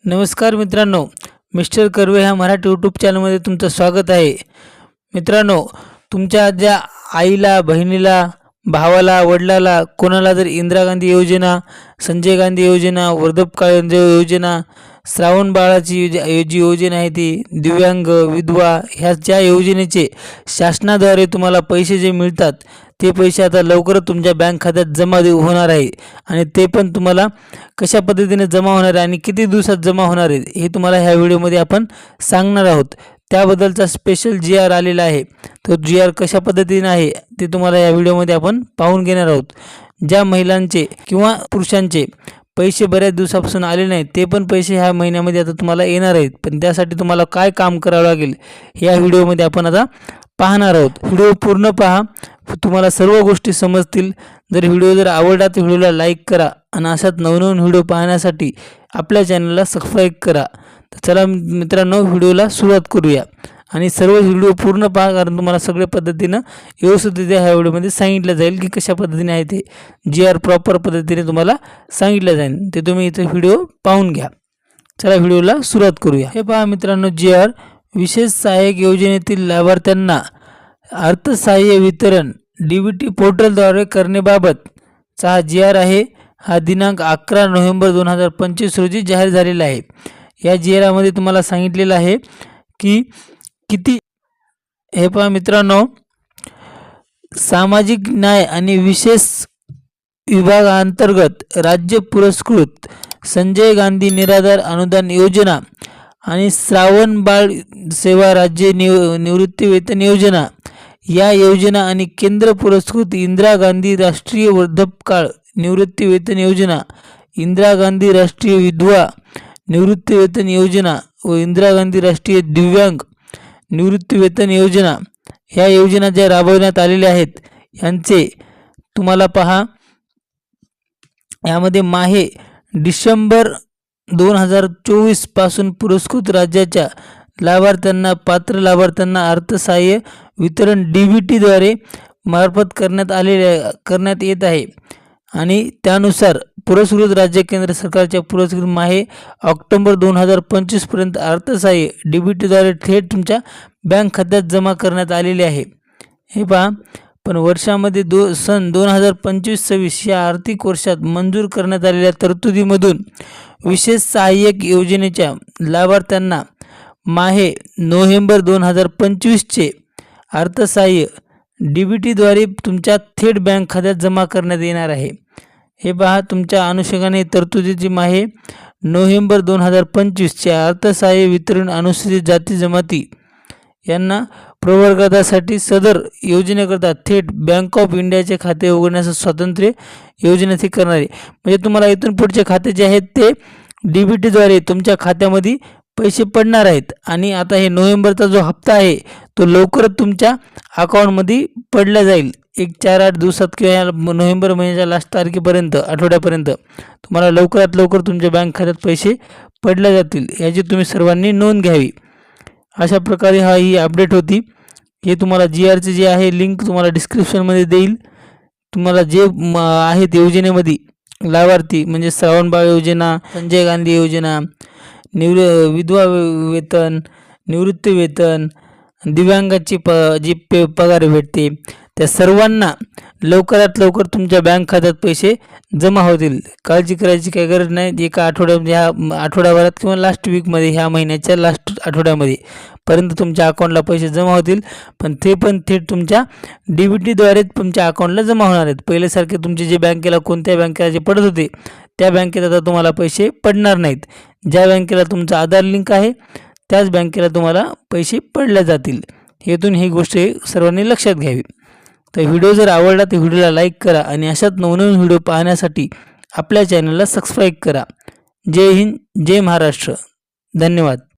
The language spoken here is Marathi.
नमस्कार मित्रांनो, मिस्टर कर्वे ह्या मराठी यूट्यूब चॅनलमध्ये तुमचं स्वागत आहे. मित्रांनो, तुमच्या ज्या आईला, बहिणीला, भावाला, वडिलाला कोणाला जर इंदिरा गांधी योजना, संजय गांधी योजना, वृद्धापकाळ योजना, श्रावण बाळाची जी योजना आहे ती, दिव्यांग, विधवा ह्या ज्या योजनेचे शासनाद्वारे तुम्हाला पैसे जे मिळतात ते पैसे आता लवकरच तुमच्या बँक खात्यात जमा होणार आहे. आणि ते पण तुम्हाला कशा पद्धतीने जमा होणार आहे आणि किती दिवसात जमा होणार आहे हे तुम्हाला ह्या व्हिडिओमध्ये आपण सांगणार आहोत. त्याबद्दलचा स्पेशल GR आलेला आहे. तो GR कशा पद्धतीने आहे ते तुम्हाला या व्हिडिओमध्ये आपण पाहून घेणार आहोत. ज्या महिलांचे किंवा पुरुषांचे पैसे बऱ्याच दिवसापासून आले नाहीत ते पण पैसे ह्या महिन्यामध्ये आता तुम्हाला येणार आहेत. पण त्यासाठी तुम्हाला काय काम करावं लागेल या व्हिडिओमध्ये आपण आता पाहणार आहोत. व्हिडिओ पूर्ण पहा, तुम्हाला सर्व गोष्टी समजतील. जर आवडला तर व्हिडिओला लाईक करा आणि अशाच नवनवीन व्हिडिओ पाहण्यासाठी आपल्या चॅनलला सबस्क्राईब करा. तर चला मित्रांनो, व्हिडिओला सुरुवात करूया आणि सर्व व्हिडिओ पूर्ण पहा, कारण तुम्हाला सगळ्या पद्धतीनं व्यवस्थितरित्या ह्या व्हिडिओमध्ये सांगितलं जाईल की कशा पद्धतीने आहे ते GR प्रॉपर पद्धतीने तुम्हाला सांगितलं जाईल. ते तुम्ही इथे व्हिडिओ पाहून घ्या. चला व्हिडिओला सुरुवात करूया. हे पहा मित्रांनो, GR विशेष सहाय्यक योजनेतील लाभार्थ्यांना अर्थसहाय्य वितरण DBT पोर्टलद्वारे करण्याबाबतचा हा GR आहे. हा दिनांक 11 नोव्हेंबर 2025 रोजी जाहीर झालेला आहे. या GR मध्ये तुम्हाला सांगितलेलं आहे की किती. हे पहा मित्रांनो, सामाजिक न्याय आणि विशेष विभागांतर्गत राज्य पुरस्कृत संजय गांधी निराधार अनुदान योजना आणि श्रावण बाळ सेवा राज्य निवृत्तीवेतन योजना या योजना आणि केंद्र पुरस्कृत इंदिरा गांधी राष्ट्रीय वृद्धापकाळ निवृत्तीवेतन योजना, इंदिरा गांधी राष्ट्रीय विधवा निवृत्तीवेतन योजना व इंदिरा गांधी राष्ट्रीय दिव्यांग निवृत्तीवेतन योजना ह्या योजना ज्या राबवण्यात आलेल्या आहेत यांचे तुम्हाला पहा, यामध्ये माहे डिसेंबर 2024 पासून पुरस्कृत राज्याच्या लाभार्थ्यांना, पात्र लाभार्थ्यांना अर्थसहाय्य वितरण DBT द्वारे मार्फत करण्यात येत आहे. आणि त्यानुसार पुरस्कृत राज्य केंद्र सरकारच्या पुरस्कृत माहे ऑक्टोबर 2025 पर्यंत अर्थसहाय्य DBT द्वारे थेट तुमच्या बँक खात्यात जमा करण्यात आलेले आहे. हे पहा, पण वर्षामध्ये सन 2025-26 या आर्थिक वर्षात मंजूर करण्यात आलेल्या तरतुदीमधून विशेष सहाय्यक योजनेच्या लाभार्थ्यांना माहे नोव्हेंबर 2025चे अर्थसहाय्य DBT द्वारे तुमच्या थेट बँक खात्यात जमा करण्यात येणार आहे. हे पहा, तुमच्या अनुषंगाने तरतुदीची माहे नोव्हेंबर 2025चे अर्थसहाय्य वितरण अनुसूचित जाती जमाती यांना प्रवर्गासाठी सदर योजनेकरता थेट बँक ऑफ इंडियाचे खाते उघडण्याचं स्वातंत्र्य योजनेची करणारे. म्हणजे तुम्हाला इथून पुढचे खाते जे आहेत ते DBT द्वारे तुमच्या खात्यामध्ये पैसे पडणार आहेत. आणि आता हे नोव्हेंबरचा जो हप्ता आहे तो लवकरच तुमच्या अकाउंटमध्ये पडला जाईल. 4-8 दिवसात किंवा या नोव्हेंबर महिन्याच्या लास्ट तारखेपर्यंत, आठवड्यापर्यंत तुम्हाला लवकरात लवकर तुमच्या बँक खात्यात पैसे पडले जातील. याची तुम्ही सर्वांनी नोंद घ्यावी. अशा प्रकारे ही अपडेट होती. हे तुम्हाला GRचे जे आहे लिंक तुम्हाला डिस्क्रिप्शनमध्ये देईल. तुम्हाला जे आहेत योजनेमध्ये लाभार्थी म्हणजे श्रावण बाळ योजना, संजय गांधी योजना, विधवा वेतन, निवृत्ती वेतन, दिव्यांगाची जी पगार भेटते, त्या सर्वांना लवकरात लवकर तुमच्या बँक खात्यात पैसे जमा होतील. काळजी करायची काही गरज नाही. एका आठवड्याभरात किंवा लास्ट वीकमध्ये, ह्या महिन्याच्या लास्ट आठवड्यामध्ये पर्यंत तुमच्या अकाउंटला पैसे जमा होतील. पण थेट तुमच्या DBT द्वारे तुमच्या अकाउंटला जमा होणार आहेत. पहिल्यासारखे तुमचे जे बँकेला, कोणत्या बँकेला जे पडत होते त्या बँकेत आता तुम्हाला पैसे पडणार नाहीत. ज्या बँकेला तुमचा आधार लिंक आहे त्याच बँकेला तुम्हाला पैसे पडले जातील. हेतून ही गोष्ट सर्वांनी लक्षात घ्यावी. तर व्हिडिओ जर आवडला तर व्हिडिओला लाईक करा आणि अशाच नवनवीन व्हिडिओ पाहण्यासाठी आपल्या चॅनलला सबस्क्राईब करा. जय हिंद, जय महाराष्ट्र. धन्यवाद.